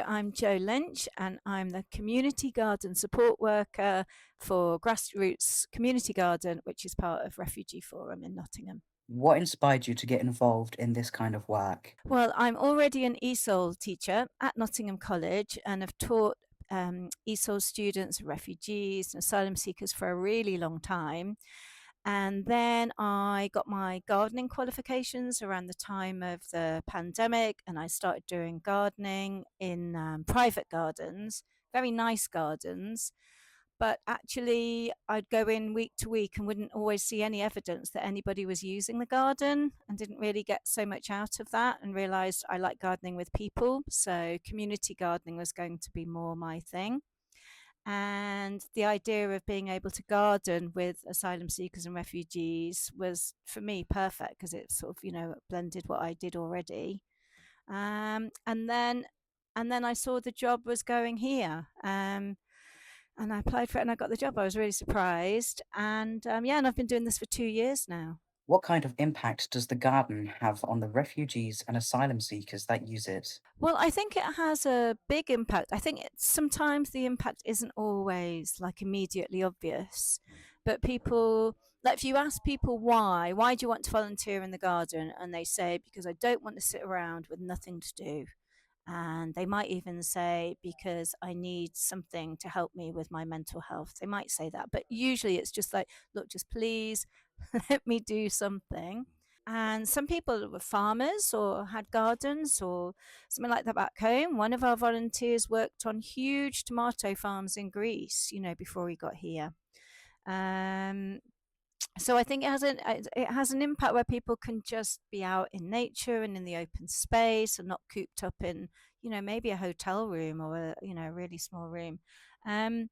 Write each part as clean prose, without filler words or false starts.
I'm Jo Lynch, and I'm the Community Garden Support Worker for Grassroots Community Garden, which is part of Refugee Forum in Nottingham. What inspired you to get involved in this kind of work? Well, I'm already an ESOL teacher at Nottingham College and have taught ESOL students, refugees, and asylum seekers for a really long time. And then I got my gardening qualifications around the time of the pandemic, and I started doing gardening in private gardens, very nice gardens. But actually, I'd go in week to week and wouldn't always see any evidence that anybody was using the garden, and didn't really get so much out of that, and realized I like gardening with people. So, community gardening was going to be more my thing. And the idea of being able to garden with asylum seekers and refugees was for me perfect because it sort of, blended what I did already. Um, and then and then I saw the job was going here. And I applied for it and I got the job. I was really surprised. And yeah, and I've been doing this for 2 years now. What kind of impact does the garden have on the refugees and asylum seekers that use it? Well, I think it has a big impact. I think sometimes the impact isn't always like immediately obvious, but people, like if you ask people why do you want to volunteer in the garden? And they say, because I don't want to sit around with nothing to do. And they might even say, because I need something to help me with my mental health. They might say that, but usually it's just like, look, just please let me do something. And some people were farmers or had gardens or something like that back home. One of our volunteers worked on huge tomato farms in Greece, before he got here. Um, so I think it has an impact where people can just be out in nature and in the open space and not cooped up in maybe a hotel room or a really small room. Um,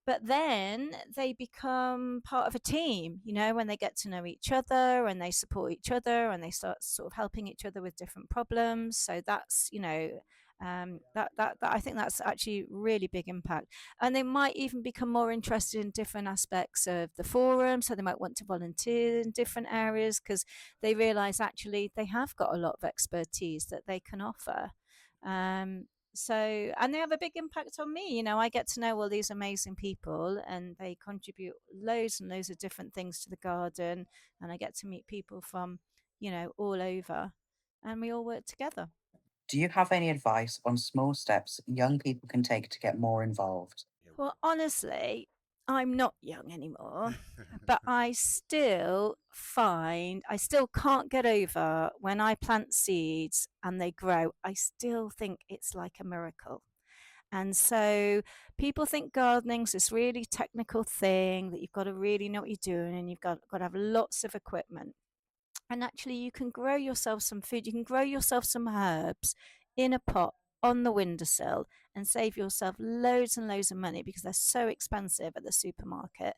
but then they become part of a team, when they get to know each other and they support each other and they start sort of helping each other with different problems. So that's that I think that's actually really big impact. And they might even become more interested in different aspects of the forum, so they might want to volunteer in different areas because they realize actually they have got a lot of expertise that they can offer. And they have a big impact on me. I get to know all these amazing people and they contribute loads and loads of different things to the garden, and I get to meet people from all over, and we all work together. Do you have any advice on small steps young people can take to get more involved? Well, honestly, I'm not young anymore, but I still can't get over when I plant seeds and they grow. I still think it's like a miracle. And so people think gardening's this really technical thing that you've got to really know what you're doing and you've got to have lots of equipment. And actually, you can grow yourself some food. You can grow yourself some herbs in a pot on the windowsill and save yourself loads and loads of money because they're so expensive at the supermarket.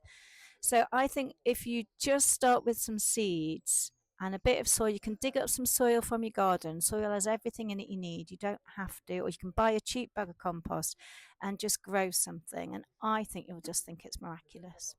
So I think if you just start with some seeds and a bit of soil, you can dig up some soil from your garden. Soil has everything in it you need. You don't have to, or you can buy a cheap bag of compost and just grow something. And I think you'll just think it's miraculous.